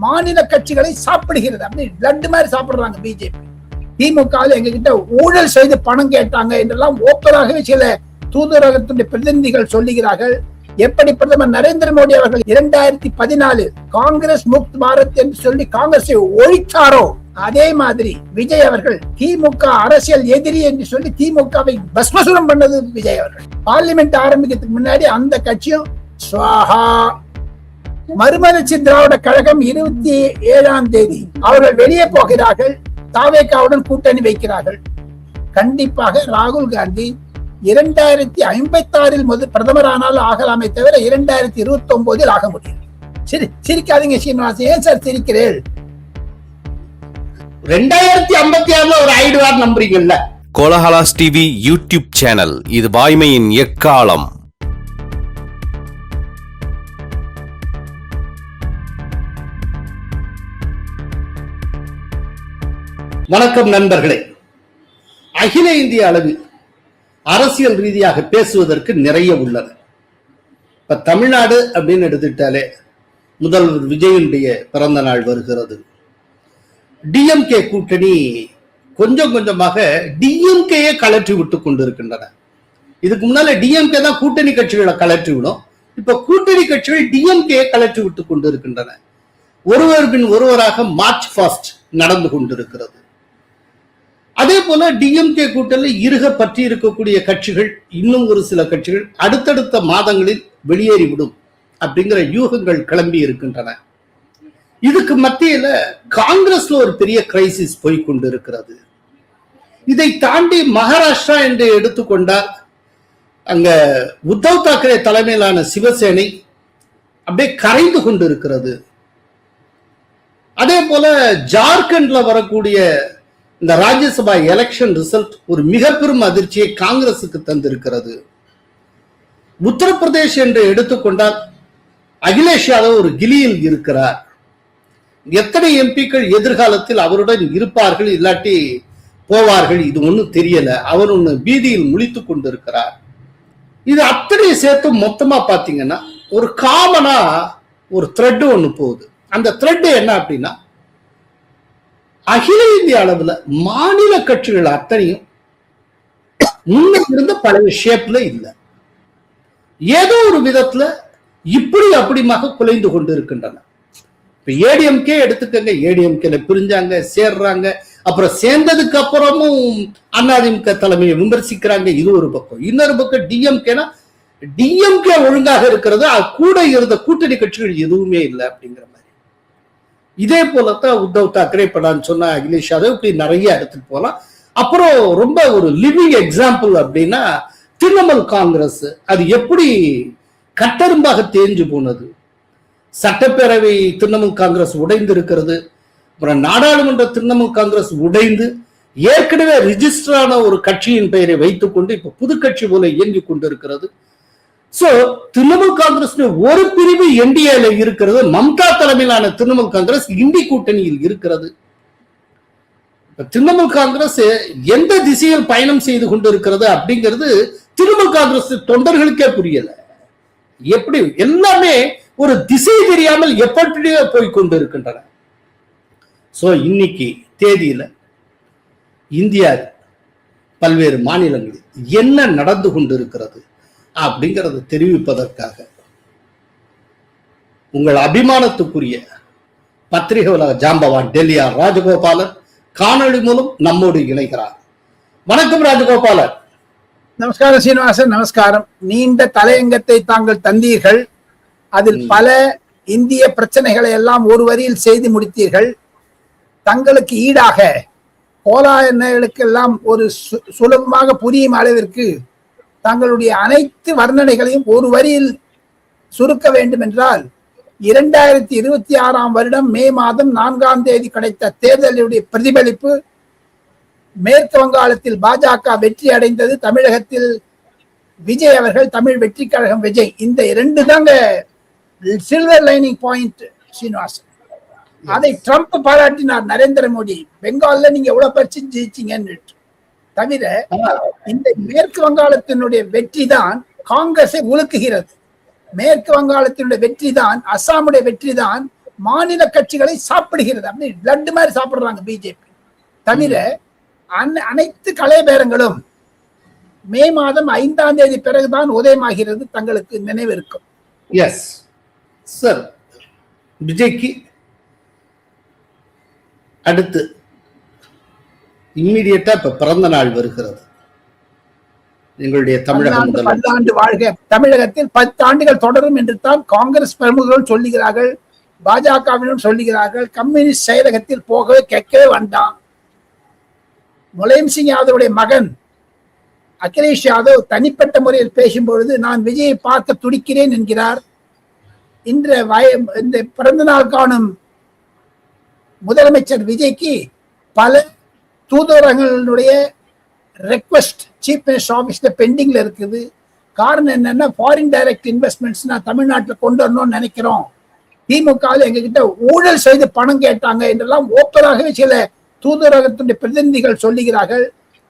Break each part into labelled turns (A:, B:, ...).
A: மாநில கட்சிகளை சாப்பிடுகிறது. அப்படி லட்டு மாதிரி சாப்பிடுறாங்க பிஜேபி. திமுக எங்க கிட்ட ஊழல் செய்து பணம் கேட்டாங்க என்றெல்லாம் ஓப்பனாகவே சில தூதரகத்துடைய பிரதிநிதிகள் சொல்லுகிறார்கள். எப்படி பிரதமர் நரேந்திர மோடி அவர்கள் 2014 காங்கிரஸ் முக்த் பாரத் என்று சொல்லி காங்கிரஸை ஒழித்தாரோ, அதே மாதிரி விஜய் அவர்கள் திமுக அரசியல் எதிரி என்று சொல்லி திமுகவை பஸ்மசுரம் பண்ணது விஜய் அவர்கள். பார்லிமெண்ட் ஆரம்பிக்கிறதுக்கு முன்னாடி அந்த கட்சியும் ஸ்வாஹா. மறுமலர்ச்சி திராவிட கழகம் 27ஆம் தேதி அவர்கள் வெளியே போகிறார்கள், தாவேகாவுடன் கூட்டணி வைக்கிறார்கள். கண்டிப்பாக ராகுல் காந்தி 2056 முதல் பிரதமர் ஆனாலும் ஆகலாமே தவிர 2029 ஆக முடியும். சிரிக்காதீங்க சீனிவாசன், ஏன் சார் சிரிக்கிறேன்?
B: 2056 ஒரு ஆயிடுவார் நம்புறீங்கல்ல?
C: கோலஹலாஸ் டிவி யூடியூப் சேனல், இது வாய்மையின் எக்காலம்.
B: வணக்கம் நண்பர்களே. அகில இந்திய அளவில் அரசியல் ரீதியாக பேசுவதற்கு நிறைய உள்ளது. இப்ப தமிழ்நாடு அப்படின்னு எடுத்துட்டாலே முதல்வர் விஜயனுடைய பிறந்த நாள் வருகிறது. டிஎம்கே கூட்டணி கொஞ்சம் கொஞ்சமாக டிஎம்கேயே கலற்றி விட்டு கொண்டிருக்கின்றன. இதுக்கு முன்னால டிஎம்கே தான் கூட்டணி கட்சிகளை கலற்றி விடும். இப்ப கூட்டணி கட்சிகள் டிஎம்கே கலற்றி விட்டு கொண்டிருக்கின்றன. ஒருவர் பின் ஒருவராக மார்ச் ஃபாஸ்ட் நடந்து கொண்டிருக்கிறது. அதே போல டிஎம்கே கூட்டணி இருக பற்றி இருக்கக்கூடிய கட்சிகள், இன்னும் ஒரு சில கட்சிகள் அடுத்தடுத்த மாதங்களில் வெளியேறிவிடும் அப்படிங்கிற யூகங்கள் கிளம்பி இருக்கின்றன. இதுக்கு மத்தியில காங்கிரஸ்ல ஒரு பெரிய கிரைசிஸ் போய்கொண்டு இருக்கிறது. இதை தாண்டி மகாராஷ்டிரா என்று எடுத்துக்கொண்டால் அங்க உத்தவ் தாக்கரே தலைமையிலான சிவசேனை அப்படியே கரைந்து கொண்டு இருக்கிறது. அதே போல ஜார்க்கண்ட்ல வரக்கூடிய இந்த ராஜ்யசபா எலெக்ஷன் ரிசல்ட் ஒரு மிக பெரும் அதிர்ச்சியை காங்கிரசுக்கு தந்திருக்கிறது. உத்தரப்பிரதேஷ் என்று எடுத்துக்கொண்டால் அகிலேஷ் யாதவ் ஒரு கிலியில் இருக்கிறார். எத்தனை எம்பிக்கள் எதிர்காலத்தில் அவருடன் இருப்பார்கள் இல்லாட்டி போவார்கள் இது ஒன்றும் தெரியல. அவர் ஒன்று பீதியில் முழித்துக் கொண்டிருக்கிறார். இது அத்தனை சேர்த்து மொத்தமா பாத்தீங்கன்னா ஒரு காமனா ஒரு த்ரெட் ஒண்ணு போகுது. அந்த த்ரெட் என்ன அப்படின்னா, அகில இந்திய அளவுல மாநில கட்சிகள் அத்தனையும் முன்ன இருந்த பழைய ஷேப்ல இல்ல, ஏதோ ஒரு விதத்துல இப்படி அப்படிமாக குலைந்து கொண்டு இருக்கின்றன. இப்ப ஏடிஎம்கே எடுத்துக்கங்க, ஏடிஎம்கேல பிரிஞ்சாங்க, சேர்றாங்க, அப்புறம் சேர்ந்ததுக்கு அப்புறமும் அதிமுக தலைமையை விமர்சிக்கிறாங்க. இது ஒரு பக்கம். இன்னொரு பக்கம் டிஎம்கேனா டிஎம்கே ஒழுங்காக இருக்கிறது, கூட இருந்த கூட்டணி கட்சிகள் எதுவுமே இல்லை அப்படிங்கிற மாதிரி. இதே போலத்தான் உத்தவ் தாக்கரே படான்னு சொன்ன அகிலேஷ் யாதவ், இப்படி நிறைய எடுத்துட்டு போலாம். அப்புறம் ரொம்ப ஒரு லிவிங் எக்ஸாம்பிள் அப்படின்னா திரிணாமுல் காங்கிரஸ், அது எப்படி கட்டரும்பாக தேஞ்சு போனது. சட்டப்பேரவை திரிணாமுல் காங்கிரஸ் உடைந்து இருக்கிறது. அப்புறம் நாடாளுமன்ற திரிணாமுல் காங்கிரஸ் உடைந்து ஏற்கனவே ரிஜிஸ்டரான ஒரு கட்சியின் பெயரை வைத்துக் கொண்டு இப்ப புது கட்சி போல இயங்கி கொண்டிருக்கிறது. சோ திரிணாமுல் காங்கிரஸ் ஒரு பிரிவு என்டிஏல இருக்கிறது. மம்தா தலைமையிலான திரிணாமுல் காங்கிரஸ் இந்தி கூட்டணியில் இருக்கிறது. திரிணாமுல் காங்கிரஸ் எந்த திசையில் பயணம் செய்து கொண்டிருக்கிறது அப்படிங்கிறது திரிணாமுல் காங்கிரஸ் தொண்டர்களுக்கே புரியல. எப்படி எல்லாமே ஒரு திசை தெரியாமல் எப்படியே போய்கொண்டு இருக்கின்றன. சோ இன்னைக்கு தேதியில இந்தியா பல்வேறு மாநிலங்களில் என்ன நடந்து கொண்டிருக்கிறது அப்படிங்கிறது தெரிவிப்பதற்காக உங்கள் அபிமானத்துக்குரிய பத்திரிகை உலக ஜாம்பவான் டெல்லி ஆர் ராஜகோபாலன் காணொளி மூலம் நம்மோடு இணைகிறார். வணக்கம் ராஜகோபாலன்.
A: நமஸ்காரம் சீனிவாசன். நமஸ்காரம். நீண்ட தலையங்கத்தை தாங்கள் தந்தீர்கள். அதில் பல இந்திய பிரச்சனைகளை எல்லாம் ஒரு வரியில் செய்து முடித்தீர்கள். தங்களுக்கு ஈடாக கோலாயர்களுக்கெல்லாம் ஒரு சுலபமாக புரியும் அளவிற்கு தங்களுடைய அனைத்து வர்ணனைகளையும் ஒரு வரியில் சுருக்க வேண்டும் என்றால் 2026 வருடம் மே மாதம் 4ஆம் தேதி கிடைத்த தேர்தலுடைய பிரதிபலிப்பு, மேற்கு வங்காளத்தில் பாஜக வெற்றி அடைந்தது, தமிழகத்தில் விஜய் அவர்கள் தமிழ் வெற்றி கழகம் விஜய், இந்த இரண்டு தாங்க சில்வர் லைனிங் பாயிண்ட் சீனிவாசன். அதை ட்ரம்ப் பாராட்டினார் நரேந்திர மோடி. பெங்கால்ல நீங்க எவ்வளவு பரிச்சு ஜெயிச்சீங்கன்னு. தவிர இந்த மேற்கு வங்காளத்தினுடைய வெற்றி தான் காங்கிரஸை உலுக்குகிறது. மேற்கு வங்காளத்தினுடைய வெற்றி தான், அஸ்ஸாமுடைய வெற்றி தான் மாநில கட்சிகளை சாப்பிடுகிறது. அப்படி லட்டு மாதிரி சாப்பிடுறாங்க பிஜேபி. தவிர அனைத்து கலைபேரங்களும் மே மாதம் 5ஆம் தேதி பிறகுதான் உதயமாகிறது, தங்களுக்கு நினைவு இருக்கும்.
B: எஸ் சார், விஜய்க்கு அடுத்து இம்மிடியட்டா இப்ப பிறந்த நாள் வருகிறது. எங்களுடைய தமிழக
A: பல்லாண்டு வாழ்க. தமிழகத்தில் 10 ஆண்டுகள் தொடரும் என்று தான் காங்கிரஸ் பிரமுகர்கள் சொல்லுகிறார்கள், பாஜகவினரும் சொல்லுகிறார்கள். கம்யூனிஸ்ட் செயலகத்தில் போகவே கேட்கவே வேண்டாம். முலாயம் சிங் யாதவுடைய மகன் அகிலேஷ் யாதவ் தனிப்பட்ட முறையில் பேசும்பொழுது நான் விஜயை பார்க்க துடிக்கிறேன் என்கிறார். இந்த பிறந்த நாள் காணும் முதலமைச்சர் விஜய்க்கு பல தூதரகங்களுடைய ரெக்வெஸ்ட் சீஃப் மினிஸ்டர் ஆபீஸ்ல பெண்டிங்ல இருக்குது. காரணம் என்னன்னா, ஃபாரின் டைரக்ட் இன்வெஸ்ட்மெண்ட்ஸ் நான் தமிழ்நாட்டில் கொண்டு வரணும்னு நினைக்கிறோம். திமுக எங்ககிட்ட ஊழல் செய்து பணம் கேட்டாங்க என்றெல்லாம் ஓப்பனாகவே சில தூதரகத்துடைய பிரதிநிதிகள் சொல்லுகிறார்கள்.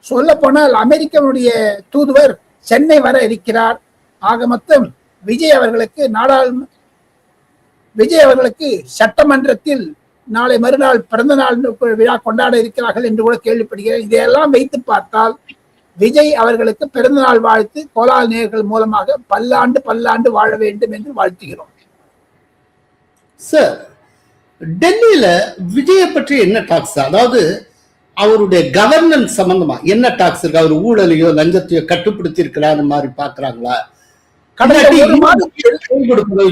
A: சொல்ல போனால் அமெரிக்கனுடைய தூதுவர் சென்னை வர இருக்கிறார். ஆக மொத்தம் விஜய் அவர்களுக்கு சட்டமன்றத்தில் நாளை மறுநாள் பிறந்த நாள் விழா கொண்டாட இருக்கிறார்கள் என்று கூட கேள்விப்படுகிறேன். இதையெல்லாம் வைத்து பார்த்தால் விஜய் அவர்களுக்கு பிறந்த நாள் வாழ்த்து கோலால் நேயர்கள் மூலமாக பல்லாண்டு வாழ வேண்டும் என்று வாழ்த்துகிறோம்.
B: சார், டெல்லியில விஜய பற்றி என்ன டாக்ஸ்? அதாவது அவருடைய கவர்னன்ஸ் சம்பந்தமா என்ன டாக்ஸ் இருக்கு? அவர் ஊழலையோ லஞ்சத்தையோ கட்டுப்படுத்தி இருக்கிறார் மாதிரி பாக்குறாங்களா?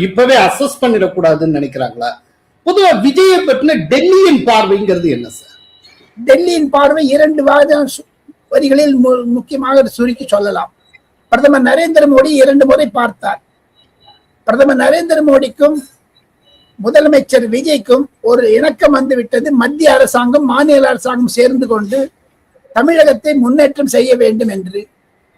B: இப்பவே அசஸ் பண்ணிடக்கூடாதுன்னு நினைக்கிறாங்களா? பொதுவா விஜய பற்றின டெல்லியின் பார்வைங்கிறது என்ன சார்?
A: டெல்லியின் பார்வை 2 வரிகளில் முக்கியமாக சுருக்கி சொல்லலாம். பிரதமர் நரேந்திர மோடி 2 முறை பார்த்தார். பிரதமர் நரேந்திர மோடிக்கும் முதலமைச்சர் விஜய்க்கும் ஒரு இணக்கம் வந்துவிட்டது. மத்திய அரசாங்கம் மாநில அரசாங்கம் சேர்ந்து கொண்டு தமிழகத்தை முன்னேற்றம் செய்ய வேண்டும் என்று.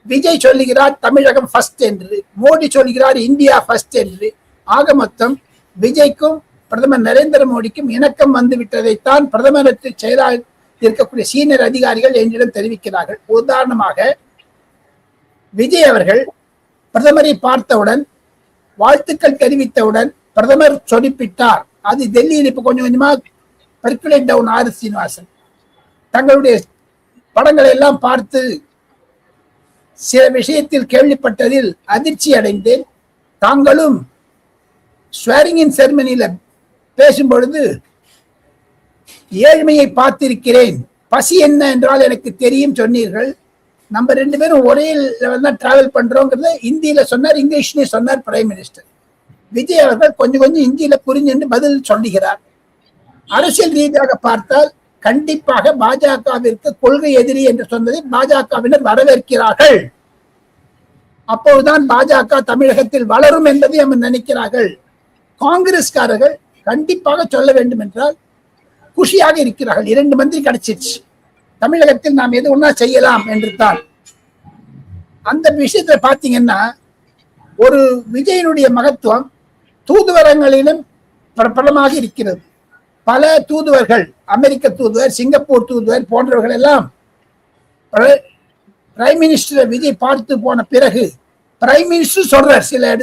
A: விஜய் சொல்லுகிறார் தமிழகம் ஃபர்ஸ்ட் என்று, மோடி சொல்கிறார் இந்தியா ஃபர்ஸ்ட் என்று. ஆக மொத்தம் விஜய்க்கும் பிரதமர் நரேந்திர மோடிக்கும் இணக்கம் வந்து விட்டதைத்தான் பிரதமருக்கு செயலாக இருக்கக்கூடிய சீனியர் அதிகாரிகள் என்னிடம் தெரிவிக்கிறார்கள். உதாரணமாக விஜய் அவர்கள் பிரதமரை பார்த்தவுடன் வாழ்த்துக்கள் தெரிவித்தவுடன் பிரதமர் சொடிப்பிட்டார். அது டெல்லியில் இப்ப கொஞ்சம் கொஞ்சமா பர்குலேட் டவுன் ஆர் சீனிவாசன் தங்களுடைய படங்களை எல்லாம் பார்த்து சில விஷயத்தில் கேள்விப்பட்டதில் அதிர்ச்சி அடைந்தேன். தாங்களும் ஸ்வேரிங் செரமனியில பேசும்பொழுது ஏழ்மையை பார்த்திருக்கிறேன், பசி என்ன என்றால் எனக்கு தெரியும் சொன்னீர்கள். நம்ம 2 பேரும் ஒரே தான் டிராவல் பண்றோங்கிறத இந்தியில சொன்னார், இங்கிலீஷ்லயே சொன்னார் பிரைம் மினிஸ்டர். விஜய் அவர்கள் கொஞ்சம் இந்தியில புரிஞ்சு பதில் சொல்லுகிறார். அரசியல் ரீதியாக பார்த்தால் கண்டிப்பாக பாஜகவிற்கு கொள்கை எதிரி என்று சொன்னதை பாஜகவினர் வரவேற்கிறார்கள். அப்போதுதான் பாஜக தமிழகத்தில் வளரும் என்பதை நம்ம நினைக்கிறார்கள். காங்கிரஸ்காரர்கள் கண்டிப்பாக சொல்ல வேண்டும் என்றால் குஷியாக இருக்கிறார்கள். 2 மந்திரி கிடைச்சிருச்சு, தமிழகத்தில் நாம் எது ஒன்னா செய்யலாம் என்று தான். அந்த விஷயத்துல பாத்தீங்கன்னா ஒரு விஜயனுடைய மகத்துவம் தூதுவரங்களிலும் பிரபலமாக இருக்கிறது. பல தூதுவர்கள், அமெரிக்க தூதுவர், சிங்கப்பூர் தூதுவர் போன்றவர்கள் எல்லாம் பிரைம் மினிஸ்டர் விஜய் பார்த்து போன பிறகு பிரைம் மினிஸ்டர் சொல்றார் சில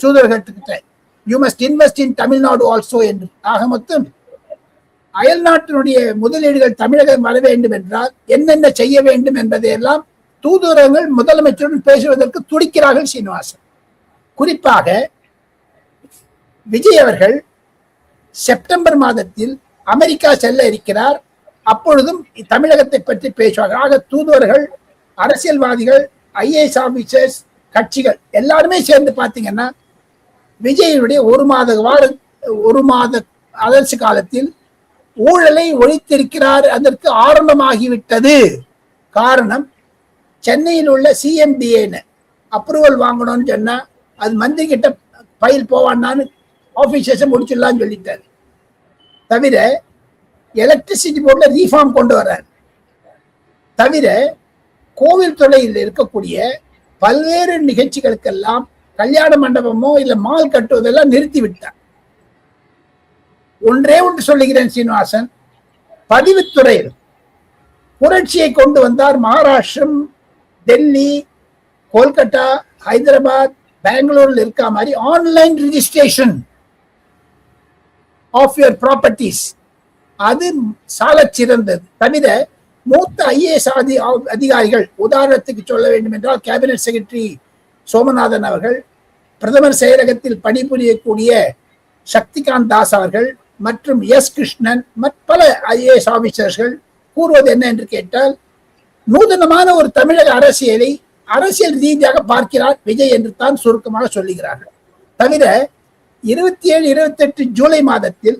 A: தூதுவர்கிட்ட, you must invest in Tamil Nadu also என்று. ஆக மொத்தம் அயல் நாட்டினுடைய முதலீடுகள் தமிழகம் வர வேண்டும் என்றால் என்னென்ன செய்ய வேண்டும் என்பதையெல்லாம் தூதுவரங்கள் முதலமைச்சருடன் பேசுவதற்கு துடிக்கிறார்கள் சீனிவாசன். குறிப்பாக விஜய் அவர்கள் செப்டம்பர் மாதத்தில் அமெரிக்கா செல்ல இருக்கிறார். அப்பொழுதும் தமிழகத்தை பற்றி பேசுவார்கள். ஆக தூதுவர்கள், அரசியல்வாதிகள், ஐஏஎஸ் ஆபீசர்ஸ், கட்சிகள் எல்லாருமே சேர்ந்து பார்த்தீங்கன்னா விஜயனுடைய ஒரு மாத அரசு காலத்தில் ஊழலை ஒழித்திருக்கிறார். அதற்கு ஆரம்பமாகிவிட்டது. காரணம், சென்னையில் உள்ள சிஎம்டிஏன்னு அப்ரூவல் வாங்கணும்னு சொன்னா அது மந்திரி கிட்ட ஃபைல் போவான்னு ஆபீசர்ஸை முடிச்சிடலாம்னு சொல்லிட்டாரு. தவிர எலக்ட்ரிசிட்டி போர்ட்ல ரீஃபார்ம் கொண்டு வர்றாரு. தவிர கோவில் துறையில் இருக்கக்கூடிய பல்வேறு நிகழ்ச்சிகளுக்கெல்லாம் கல்யாண மண்டபமோ இல்ல மால் கட்டுவதெல்லாம் நிறுத்தி விட்டார். ஒன்றே ஒன்று சொல்லுகிறேன் சீனிவாசன், பதிவுத்துறையில் புரட்சியை கொண்டு வந்தார். மகாராஷ்டிரம், டெல்லி, கோல்கட்டா, ஹைதராபாத், பெங்களூரில் இருக்க மாதிரி online registration of your properties, அது சாலச் சிறந்தது. தவிர மூத்த ஐஏஎஸ் அதிகாரிகள், உதாரணத்துக்கு சொல்ல வேண்டும் என்றால் கேபினட் செக்ரட்டரி சோமநாதன் அவர்கள், பிரதமர் செயலகத்தில் பணிபுரியக்கூடிய சக்திகாந்த் தாஸ் அவர்கள் மற்றும் எஸ் கிருஷ்ணன் பல ஐஏஎஸ் ஆபீசர்கள் கூறுவது என்ன என்று கேட்டால், நூதனமான ஒரு தமிழக அரசியலை அரசியல் ரீதியாக பார்க்கிறார் விஜய் என்று தான் சுருக்கமாக சொல்லுகிறார்கள். தவிர 27, 28 ஜூலை மாதத்தில்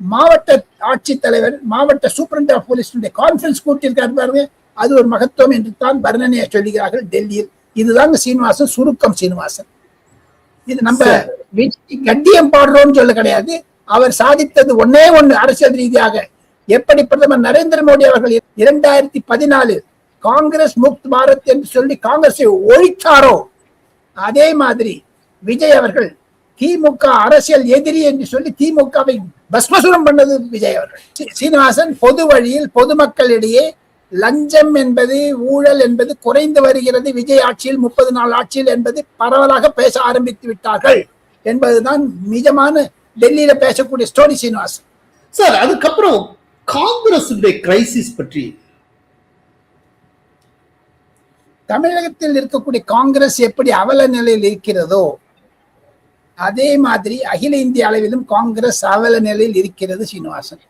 A: மாவட்ட ஆட்சித்தலைவர், மாவட்ட சூப்பரண்ட் ஆஃப் போலீஸ் கான்ஃபரன்ஸ் கூட்டியிருக்காரு பாருங்க, அது ஒரு மகத்துவம் என்று தான் வர்ணனையை சொல்லுகிறார்கள் டெல்லியில். இதுதாங்க சீனிவாசன் சுருக்கம். சீனிவாசன் இது நம்ம கட்டியம் பாடுறோம்னு சொல்ல கிடையாது. அவர் சாதித்தது ஒன்னே ஒண்ணு அரசியல் ரீதியாக. எப்படி பிரதமர் நரேந்திர மோடி அவர்கள் 2014 காங்கிரஸ் முக்த் பாரத் என்று சொல்லி காங்கிரஸை ஒழித்தாரோ, அதே மாதிரி விஜய் அவர்கள் திமுக அரசியல் எதிரி என்று சொல்லி திமுகவை பஸ்மசுரம் பண்ணது விஜய் அவர்கள். சீனிவாசன் பொது வழியில் பொதுமக்களிடையே லஞ்சம் என்பது, ஊழல் என்பது குறைந்து வருகிறது விஜய் ஆட்சியில், 30 நாள் ஆட்சியில் என்பது பரவலாக பேச ஆரம்பித்து விட்டார்கள் என்பதுதான் நிஜமான டெல்லியில பேசக்கூடிய ஸ்டோரி. சீனிவாசன்
B: சார், அதுக்கப்புறம் காங்கிரஸ் கிரைசிஸ் பற்றி,
A: தமிழகத்தில் இருக்கக்கூடிய காங்கிரஸ் எப்படி அவல நிலையில் இருக்கிறதோ அதே மாதிரி அகில இந்திய அளவிலும் காங்கிரஸ் அவல நிலையில் இருக்கிறது. சீனிவாசன்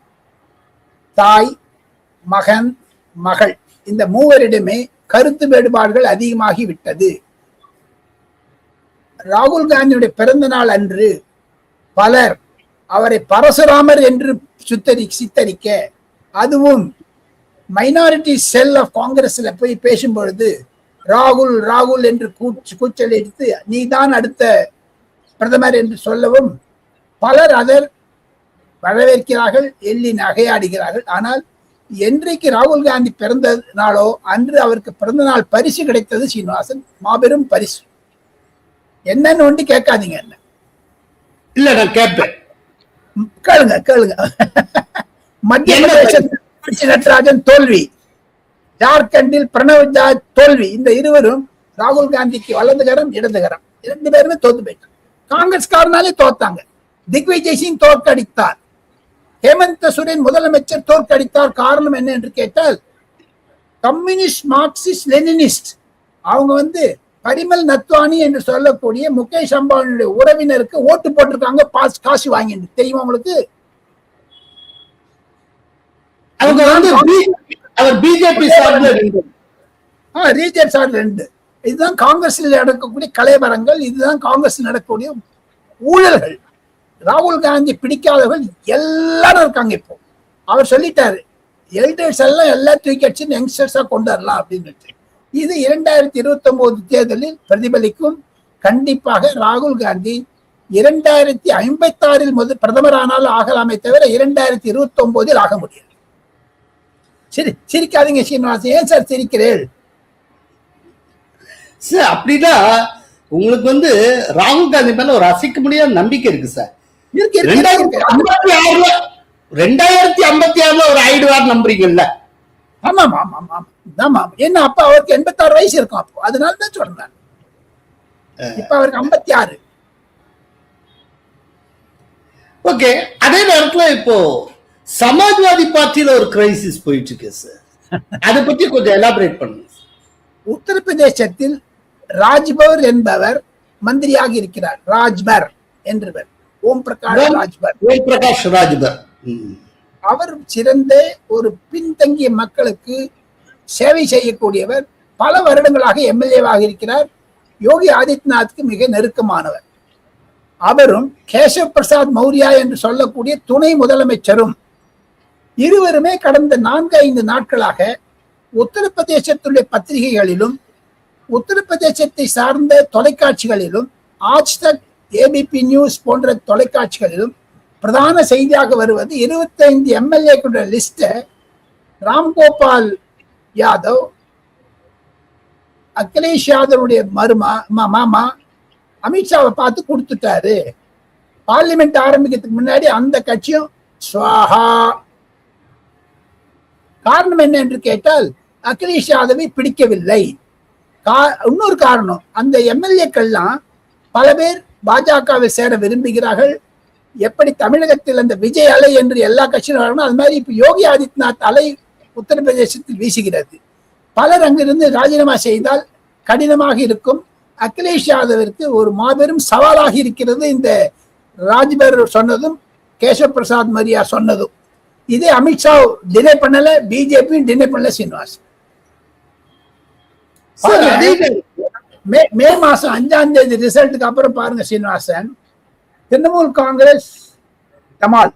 A: தாய், மகன், மகள் இந்த மூவரிடமே கருத்து வேறுபாடுகள் அதிகமாகி விட்டது. ராகுல் காந்தியுடைய பிறந்த நாள் அன்று பலர் அவரை பரசுராமர் என்று சித்தரிக்க, அதுவும் மைனாரிட்டி செல் ஆஃப் காங்கிரஸ்ல போய் பேசும் பொழுது ராகுல் ராகுல் என்று கூச்சல் எடுத்து நீதான் அடுத்த பிரதமர் என்று சொல்லவும் பலர் அதர் வரவேற்கிறார்கள், எள்ளி நகையாடுகிறார்கள். ஆனால் என்றைக்கு ராகுல் காந்தி பிறந்த நாளோ அன்று அவருக்கு பிறந்த நாள் பரிசு கிடைத்தது. சீனிவாசன் மாபெரும் பரிசு. என்னன்னு ஒன்று கேட்காதீங்க. என்ன
B: இல்ல நான் கேட்பேன்,
A: கேளுங்க. மத்திய பிரதேசத்தில் நடராஜன் தோல்வி, ஜார்க்கண்டில் பிரணவ் தோல்வி. இந்த இருவரும் ராகுல் காந்திக்கு வலதுகரம் இடதுகரம், 2 பேருமே தோத்து போயிட்டாங்க. காங்கிரஸ்காரனாலே தோத்தாங்க. திக்விஜய் சிங் தோற்கடித்தார், ஹேமந்த சோரன் முதலமைச்சர் தோற்கடித்தார். காரணம் என்ன என்று கேட்டால், கம்யூனிஸ்ட் மார்க்சிஸ்ட் லெனினிஸ்ட் அவங்க பரிமல் நத்வானி என்று சொல்லக்கூடிய முகேஷ் அம்பானியுடைய உறவினருக்கு ஓட்டு போட்டிருக்காங்க, காசு வாங்கி. தெரியுமா உங்களுக்கு?
B: BJP
A: region sir 2. இதுதான் காங்கிரஸில் நடக்கக்கூடிய கலைவரங்கள், இதுதான் காங்கிரஸ் நடக்கக்கூடிய ஊழல்கள். ராகுல் காந்தி பிடிக்காதவர்கள் எல்லாரும் இருக்காங்க. இப்போ அவர் சொல்லிட்டாரு, எல்டர்ஸ் எல்லாம் தூக்கி அடிச்சு யங்ஸ்டர்ஸா கொண்டு வரலாம் அப்படின்னு. இது 2029 தேர்தலில் பிரதிபலிக்கும். கண்டிப்பாக ராகுல் காந்தி 2056 பிரதமர் ஆனாலும் ஆகலாமே தவிர 2029 ஆக முடியாது. சரி, சிரிக்காதீங்க சீனிவாசன். ஏன் சார் சிரிக்கிறேன்?
B: சார், அப்படின்னா உங்களுக்கு ராகுல் காந்தி மேல ஒரு அசைக்க முடியாத நம்பிக்கை இருக்கு சார். 2056 ஒரு ஆயிடுவார் நம்புறீங்கல்ல?
A: ஆமா. என்ன அப்ப அவருக்கு 86 வயசு இருக்கும். அப்போ அதனாலதான் சொல்றேன். இப்ப அவருக்கு 56.
B: ஓகே. அதே நேரத்துல இப்போ சமாஜ்வாதி பார்ட்டியில ஒரு கிரைசிஸ் போயிட்டு இருக்கு சார். அதை பத்தி கொஞ்சம் எலாபரேட் பண்ணுங்க.
A: உத்தரப்பிரதேசத்தில் ராஜ்பர் என்பவர் மந்திரியாக இருக்கிறார். ராஜ்பர் என்றவர் ஓம் பிரகாஷ் ராஜ்பர். அவர் சிறந்த ஒரு பின்தங்கிய மக்களுக்கு சேவை செய்யக்கூடியவர். பல வருடங்களாக எம்எல்ஏவாக இருக்கிறார். யோகி ஆதித்யநாத்துக்கு மிக நெருக்கமானவர். அவரும் கேசவ் பிரசாத் மௌரியா என்று சொல்லக்கூடிய துணை முதலமைச்சரும் இருவருமே கடந்த 4-5 நாட்களாக உத்தரப்பிரதேசத்துடைய பத்திரிகைகளிலும் உத்தரப்பிரதேசத்தை சார்ந்த தொலைக்காட்சிகளிலும் ஆஜ் தக், ஏபிபி நியூஸ் போன்ற தொலைக்காட்சிகளிலும் பிரதான செய்தியாக வருவது 25 எம்எல்ஏக்களுடைய லிஸ்ட ராம்கோபால் யாதவ், அகிலேஷ் யாதவுடைய மாமா அமித்ஷாவை பார்த்து கொடுத்துட்டாரு. பார்லிமெண்ட் ஆரம்பிக்கிறதுக்கு முன்னாடி அந்த கட்சியும் ஸ்வாஹா. காரணம் என்ன என்று கேட்டால், அகிலேஷ் யாதவை பிடிக்கவில்லை. இன்னொரு காரணம், அந்த எம்எல்ஏக்கள்லாம் பல பேர் பாஜகவில் சேர விரும்புகிறார்கள். எப்படி தமிழகத்தில் அந்த விஜய் அலை என்று எல்லா கட்சியும் வரணும், அது மாதிரி இப்ப யோகி ஆதித்யநாத் அலை உத்தரப்பிரதேசத்தில் வீசுகிறது. பலர் அங்கிருந்து ராஜினாமா செய்தால் கடினமாக இருக்கும். அகிலேஷ் யாதவிற்கு ஒரு மாபெரும் சவாலாக இருக்கிறது இந்த ராஜ்பர் சொன்னதும் கேசவ பிரசாத் மரியா சொன்னதும். இதே அமித்ஷா டினை பண்ணல, பிஜேபி டினை பண்ணல. சீனிவாஸ் மே மாசம் 5ஆம் தேதி ரிசல்ட்டுக்கு அப்புறம் பாருங்க சீனிவாசன், திரிணாமுல் காங்கிரஸ் கமால்,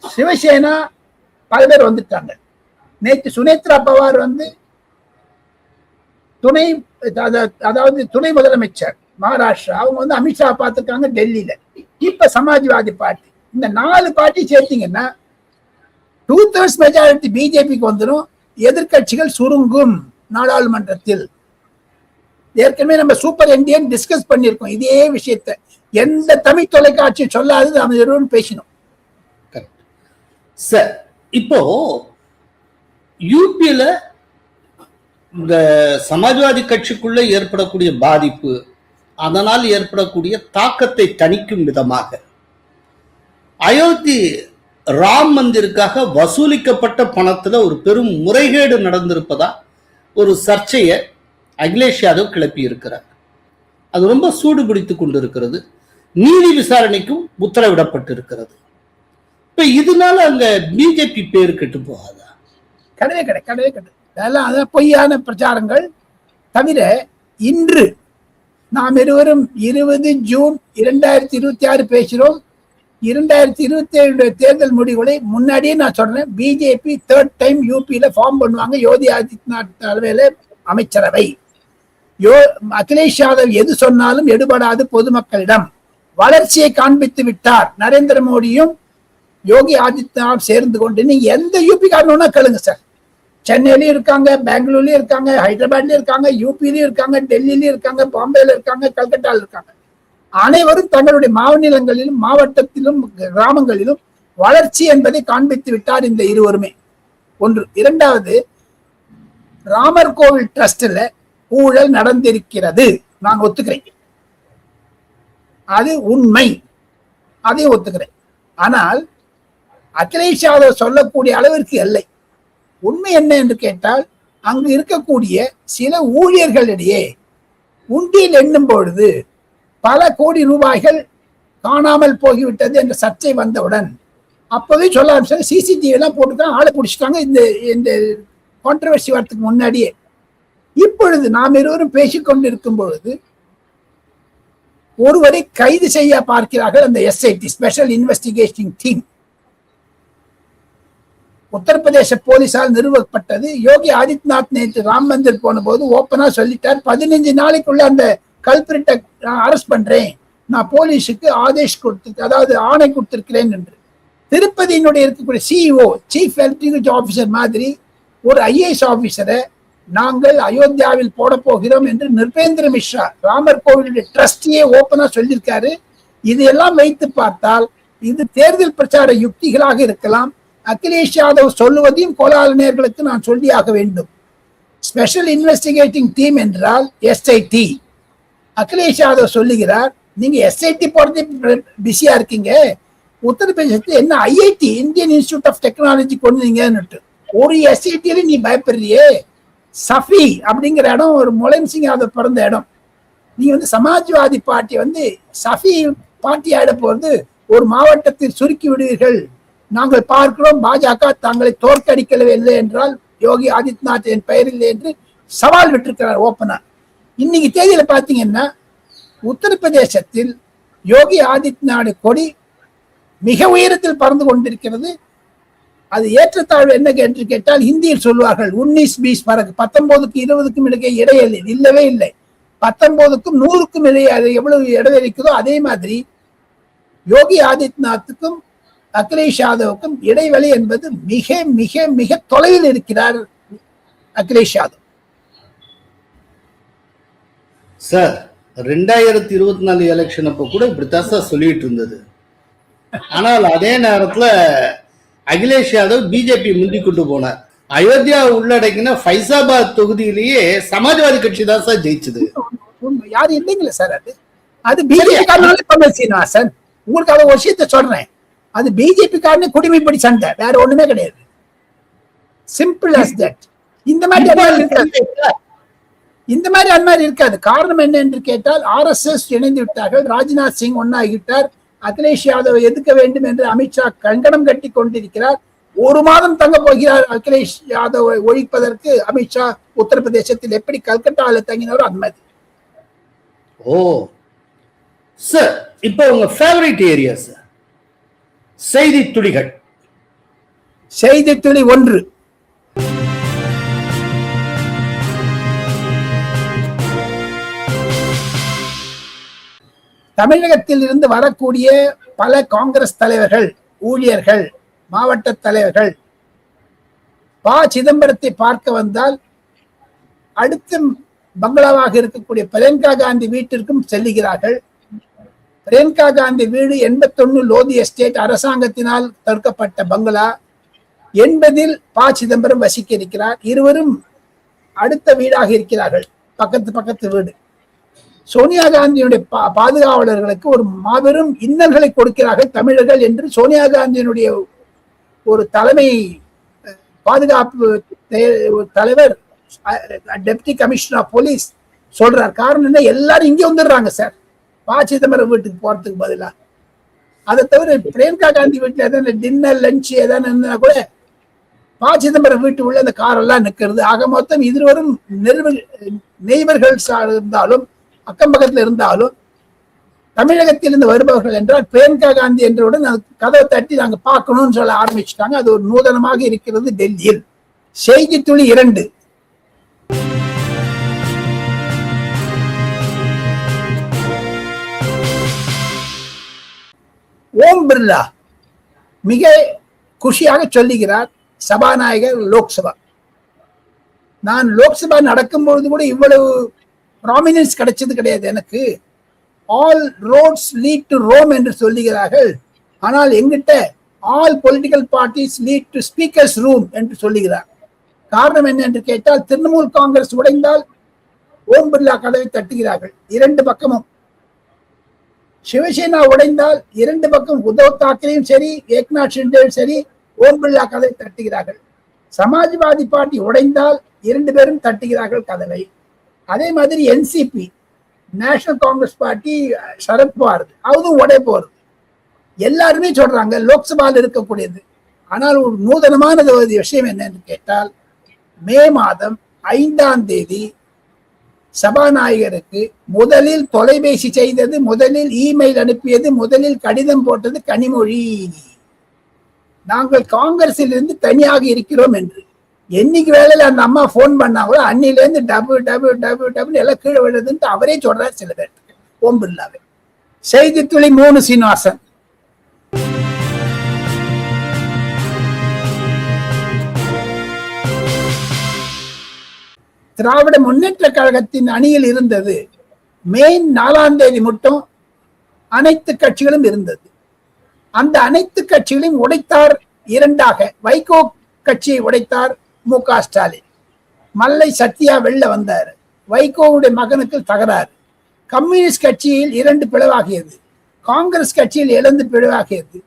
A: சிவசேனா பல பேர் வந்துட்டாங்க. நேற்று சுனேத்ரா பவார் வந்து துணை முதலமைச்சர் மகாராஷ்டிரா, அவங்க வந்து அமித்ஷா பார்த்திருக்காங்க டெல்லியில. இப்ப சமாஜ்வாதி பார்ட்டி, இந்த 4 பார்ட்டி சேர்த்தீங்கன்னா 2/3 மெஜாரிட்டி பிஜேபிக்கு வந்துடும். எதிர்கட்சிகள் சுருங்கும் நாடாளுமன்றத்தில். ஏற்கனவே நம்ம சூப்பர் இந்தியன் டிஸ்கஸ் பண்ணிருக்கோம் இதே விஷயத்தை. எந்த தமிழ் தொலைக்காட்சியும் சொல்லாது நாம இருவரும் பேசினோம்.
B: சார், இப்போ யூபியில இந்த சமாஜ்வாதி கட்சிக்குள்ள ஏற்படக்கூடிய பாதிப்பு, அதனால் ஏற்படக்கூடிய தாக்கத்தை தணிக்கும் விதமாக அயோத்தி ராம் மந்திருக்காக வசூலிக்கப்பட்ட பணத்துல ஒரு பெரும் முறைகேடு நடந்திருப்பதா ஒரு சர்ச்சையை அகிலேஷ் யாதவ் கிளப்பி இருக்கிறார். அது ரொம்ப சூடு பிடித்துக் கொண்டிருக்கிறது. நீதி விசாரணைக்கும் உத்தரவிடப்பட்டிருக்கிறது. இப்ப இதனால அங்க பிஜேபி பேரு கெட்டு போகாதா?
A: கிடையவே கிடையாது. அதெல்லாம் பொய்யான பிரச்சாரங்கள். தவிர இன்று நாம் இருவரும் 20 ஜூன் 2026 பேசுகிறோம். 2027 தேர்தல் முடிவுகளை முன்னாடியே நான் சொல்றேன். பிஜேபி 3rd டைம் யூபியில ஃபார்ம் பண்ணுவாங்க. யோகி ஆதித்யநாத் தலைமையில அமைச்சரவை. அகிலேஷ் யாதவ் எது சொன்னாலும் எடுபடாது பொதுமக்களிடம். வளர்ச்சியை காண்பித்து விட்டார் நரேந்திர மோடியும் யோகி ஆதித்யநாத் சேர்ந்து கொண்டு. நீங்க எந்த யூபி காரணம்னா கேளுங்க சார். சென்னையிலயும் இருக்காங்க, பெங்களூர்லயும் இருக்காங்க, ஹைதராபாத்லயும் இருக்காங்க, யூபிலயும் இருக்காங்க, டெல்லியிலயும் இருக்காங்க, பாம்பேல இருக்காங்க, கல்கட்டால இருக்காங்க. அனைவரும் தங்களுடைய மாநிலங்களிலும் மாவட்டத்திலும் கிராமங்களிலும் வளர்ச்சி என்பதை காண்பித்து விட்டார் இந்த இருவருமே. ஒன்று. இரண்டாவது, ராமர் கோவில் ட்ரஸ்ட்ல ஊழல் நடந்திருக்கிறது, நான் ஒத்துக்கிறேன். அது உண்மை, அதையும் ஒத்துக்கிறேன். ஆனால் அகிலேஷ் யாதவ் சொல்லக்கூடிய அளவிற்கு இல்லை. உண்மை என்ன என்று கேட்டால், அங்கு இருக்கக்கூடிய சில ஊழியர்களிடையே உண்டியில் எண்ணும் பொழுது பல கோடி ரூபாய்கள் காணாமல் போய்விட்டது என்ற சர்ச்சை வந்தவுடன் அப்பவே சொல்ல ஆரம்பிச்சாங்க. சிசிடிவி எல்லாம் போட்டுதான் ஆளை பிடிச்சிட்டாங்க. இந்த கான்ட்ரவர்சி வரத்துக்கு முன்னாடியே. இப்பொழுது நாம் இருவரும் பேசிக்கொண்டிருக்கும் பொழுது ஒருவரை கைது செய்ய பார்க்கிறார்கள் அந்த SIT, special investigation team. Uttar Pradesh போலீசால் நிறுவப்பட்டது. யோகி ஆதித்யநாத் நேற்று ராம் மந்திர் போன போது ஓப்பனா சொல்லிட்டார், 15 நாளைக்குள்ள அந்த கல்பிரிட்டை நான் அரெஸ்ட் பண்றேன், நான் போலீஸுக்கு அதாவது ஆணை கொடுத்திருக்கிறேன் என்று. திருப்பதியினுடைய இருக்கக்கூடிய CEO, சீஃப் எலக்ட்ரிகல் ஆபீசர் மாதிரி ஒரு IAS ஆபீசரை நாங்கள் அயோத்தியாவில் போட போகிறோம் என்று நிர்பேந்திர மிஸ்ரா, ராமர் கோவிலுடைய ட்ரஸ்டியே ஓப்பனா சொல்லியிருக்காரு. இதையெல்லாம் வைத்து பார்த்தால் இது தேர்தல் பிரச்சார யுக்திகளாக இருக்கலாம். அகிலேஷ் யாதவ் சொல்லுவதையும் கோலாளர்களுக்கு நான் சொல்லியாக வேண்டும். ஸ்பெஷல் இன்வெஸ்டிகேட்டிங் டீம் என்றால் SIT. அகிலேஷ் யாதவ் சொல்லுகிறார், நீங்க SIT போறதே பிஸியா இருக்கீங்க, உத்தரப்பிரதேசத்துல என்ன IIT, Indian institute of technology கொண்டுங்க. ஒரு SIT நீ பயப்படுறியே. சஃபி அப்படிங்கிற இடம் ஒரு முலாயம் சிங் யாதவ் பிறந்த இடம். நீ வந்து சமாஜ்வாதி பார்ட்டி வந்து சஃபி பார்ட்டி ஆயிட போறது, ஒரு மாவட்டத்தில் சுருக்கி விடுவீர்கள், நாங்கள் பார்க்கிறோம் பாஜக தங்களை தோற்கடிக்கவே இல்லை என்றால் யோகி ஆதித்யநாத் என் பெயர் இல்லை என்று சவால் விட்டிருக்கிறார் ஓப்பனா. இன்னைக்கு தேதியில பாத்தீங்கன்னா உத்தரப்பிரதேசத்தில் யோகி ஆதித்யநாத் கொடி மிக உயரத்தில் பறந்து கொண்டிருக்கிறது. அது ஏற்றத்தாழ்வு என்ன என்று கேட்டால் ஹிந்தியில் சொல்வார்கள் 19-20 பறகு, 19க்கு 20க்கும் இடையில் இல்லவே இல்லை. 19க்கும் 100க்கும் இடையே எவ்வளவு இடைவெளி இருக்குதோ அதே மாதிரி யோகி ஆதித்யநாத்துக்கும் அகிலேஷ் யாதவுக்கும் இடைவெளி என்பது மிக மிக மிக தொலைவில் இருக்கிறார் அகிலேஷ் யாதவ்.
B: சார், 2024 எலெக்ஷன் அப்ப கூட இப்படித்தான் சார் சொல்லிட்டு இருந்தது. ஆனால் அதே நேரத்துல அகிலேஷ் யாதவ் பிஜேபி முந்தி கொண்டு போனார். அயோத்தியா உள்ளடக்கின ஃபைசாபாத் தொகுதியிலேயே சமாஜ்வாதி கட்சி தான் சார் ஜெயிச்சது.
A: யாரும் இல்லைங்களா சார்? அது அது பிஜேபி காரனாலே பண்ண சீனிவாசன். உங்களுக்கு அவ ஒரு விஷயத்த சொல்றேன், அது பிஜேபி காரனே குடிமைப்படி சண்டை, வேற ஒண்ணுமே கிடையாது. Simple as that. இந்த மாதிரி அன்மாரி இருக்காது. காரணம் என்ன என்று கேட்டால், RSS இணைந்து விட்டார்கள், ராஜ்நாத் சிங் ஒன்னாகிவிட்டார், அகிலேஷ் யாதவ் எதுக்க வேண்டும் என்று அமித்ஷா கங்கணம் கட்டி கொண்டிருக்கிறார். ஒரு மாதம் தங்க போகிறார் அகிலேஷ் யாதவை ஒழிப்பதற்கு. அமித்ஷா உத்தரப்பிரதேசத்தில் எப்படி கல்கட்டாவில் தங்கினாரோ அந்த மாதிரி.
B: ஓ சார், இப்போ உங்க ஃபேவரட் ஏரியாஸ் செய்தி துளிகள்.
A: செய்தி துளி 1. தமிழகத்தில் இருந்து வரக்கூடிய பல காங்கிரஸ் தலைவர்கள், ஊழியர்கள், மாவட்ட தலைவர்கள் ப. சிதம்பரத்தை பார்க்க வந்தால் அடுத்த பங்களாவாக இருக்கக்கூடிய பிரியங்கா காந்தி வீட்டிற்கும் செல்லுகிறார்கள். பிரியங்கா காந்தி வீடு 81 லோதி எஸ்டேட் அரசாங்கத்தினால் தடுக்கப்பட்ட பங்களா. 80 ப. சிதம்பரம் வசிக்க இருக்கிறார். இருவரும் அடுத்த வீடாக இருக்கிறார்கள், பக்கத்து வீடு. சோனியா காந்தியினுடைய பாதுகாவலர்களுக்கு ஒரு மாபெரும் இன்னல்களை கொடுக்கிறார்கள் தமிழர்கள் என்று சோனியா காந்தியினுடைய ஒரு தலைமை பாதுகாப்பு தலைவர், டெப்டி கமிஷனர் ஆஃப் போலீஸ் சொல்றார். காரணம் என்ன, எல்லாரும் இங்கே வந்துடுறாங்க சார் ப. சிதம்பரம் வீட்டுக்கு போறதுக்கு பதிலா. அதை தவிர பிரியங்கா காந்தி வீட்டுல எதாவது டின்னர் லஞ்ச் ஏதாவது இருந்தா கூட ப. சிதம்பரம் வீட்டு உள்ள அந்த காரெல்லாம் நிற்கிறது. ஆக மொத்தம் இருவரும் நெய்பர்கள் இருந்தாலும் அக்கம் பக்கத்துல இருந்தாலும் தமிழகத்தில் இருந்து வருபவர்கள் என்றால் பிரியங்கா காந்தி என்றவுடன் கதவை தட்டி நாங்க பார்க்கணும்னு சொல்ல ஆரம்பிச்சுட்டாங்க. அது ஒரு நூதனமாக இருக்கிறது டெல்லியில். செய்தி துளி 2. ஓம் பிர்லா மிக குஷியாக சொல்லுகிறார், சபாநாயகர் லோக்சபா. நான் லோக்சபா நடக்கும் பொழுது கூட இவ்வளவு ப்ராமினன்ஸ் கிடைச்சது கிடையாது எனக்கு. All roads lead to Rome என்று சொல்லுகிறார்கள். ஆனால் எங்கிட்ட all political parties lead to speakers room என்று சொல்லுகிறார். காரணம் என்ன என்று கேட்டால், திரிணாமுல் காங்கிரஸ் உடைந்தால் ஓம் பிர்லா கதவை தட்டுகிறார்கள் 2 பக்கமும். சிவசேனா உடைந்தால் 2 பக்கம் உத்தவ் தாக்கரேயும் சரி ஏக்நாத் ஷிண்டேவும் சரி ஓம் பிர்லா கதவை தட்டுகிறார்கள். சமாஜ்வாதி பார்ட்டி உடைந்தால் 2 பேரும் தட்டுகிறார்கள் கதவை. அதே மாதிரி NCP national Congress party Sharad Pawar அதுவும் உடைய போறது. எல்லாருமே சொல்றாங்க லோக்சபாவில் இருக்கக்கூடியது. ஆனால் ஒரு நூதனமான விஷயம் என்னன்னு கேட்டால், மே மாதம் 5ஆம் தேதி சபாநாயகருக்கு முதலில் தொலைபேசி செய்தது, முதலில் இமெயில் அனுப்பியது, முதலில் கடிதம் போட்டது கனிமொழி. நாங்கள் காங்கிரஸில் இருந்து தனியாக இருக்கிறோம் என்று. என்னைக்கு வேலையில அந்த அம்மா போன் பண்ணாங்களோ அன்னில இருந்து டபு எல்லாம் கீழே விழுதுன்னு அவரே சொல்றாரு சில பேருக்கு, ஓம் பிர்லாவே. செய்தி துளி 3. சீனிவாசன். திராவிட முன்னேற்ற கழகத்தின் அணியில் இருந்தது. மே 4ஆம் தேதி மட்டும் அனைத்து கட்சிகளும் இருந்தது. அந்த அனைத்து கட்சிகளையும் உடைத்தார் 2ஆக. வைகோ கட்சியை உடைத்தார் மு.க. ஸ்டாலின். மல்லை சத்யா வெளில வந்தார். வைகோவுடைய மகனுக்கு தகராறு. கம்யூனிஸ்ட் கட்சியில் 2 பிளவாகியது. காங்கிரஸ் கட்சியில் 7 பிளவாகியது.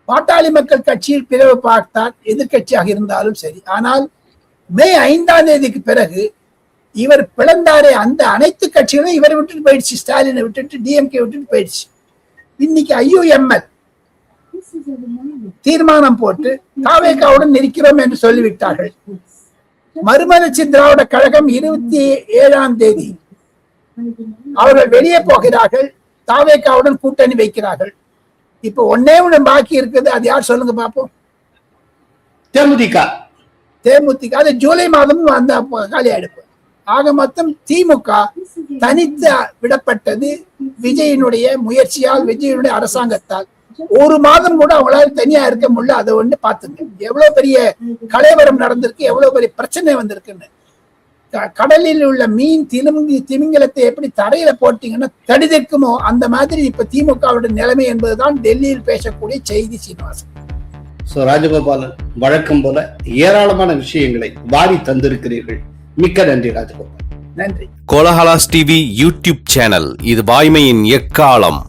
A: பாட்டாளி மக்கள் கட்சியில் பிளவு பார்த்தார், எதிர்கட்சியாக இருந்தாலும் சரி. ஆனால் மே 5ஆம் தேதிக்கு பிறகு இவர் பிளந்தாரே, அந்த அனைத்து கட்சிகளும் இவரை விட்டுட்டு போயிடுச்சு. ஸ்டாலினை விட்டுட்டு டிஎம்கே விட்டுட்டு போயிடுச்சு. இன்னைக்கு IUML தீர்மானம் போட்டு தாவேகாவுடன் இருக்கிறோம் என்று சொல்லிவிட்டார்கள். மறுமலர்ச்சி திராவிட கழகம் 27ஆம் தேதி அவர்கள் வெளியே போகிறார்கள், தாவேகாவுடன் கூட்டணி வைக்கிறார்கள். இப்ப ஒன்னே ஒண்ணு பாக்கி இருக்குது, அது யார் சொல்லுங்க பாப்போம்?
B: தேமுதிக.
A: அது ஜூலை மாதம் அந்த காலி ஆயிடுப்பு. ஆக மொத்தம் திமுக தனித்து விடப்பட்டது விஜயனுடைய முயற்சியால், விஜயனுடைய அரசாங்கத்தால். ஒரு மாதம் கூட அவங்களால தனியா இருக்க முடியல. அதை ஒண்ணு பாத்துங்க, எவ்வளவு பெரிய கலைவரம் நடந்திருக்கு, எவ்வளவு பெரிய பிரச்சனை வந்திருக்குன்னு. கடலில் உள்ள மீன் திமிங்கலத்தை எப்படி தரையில போட்டீங்கன்னா தடிதிக்குமோ அந்த மாதிரி இப்ப திமுகவுடைய நிலைமை என்பதுதான் டெல்லியில் பேசக்கூடிய செய்தி. சீனிவாசன்.
B: ராஜகோபாலன், வழக்கம் போல ஏராளமான விஷயங்களை வாரி தந்திருக்கிறீர்கள். மிக்க நன்றி ராஜகோபால்.
A: நன்றி.
C: கோலஹலாஸ் டிவி யூடியூப் சேனல், இது வாய்மையின் எக்காலம்.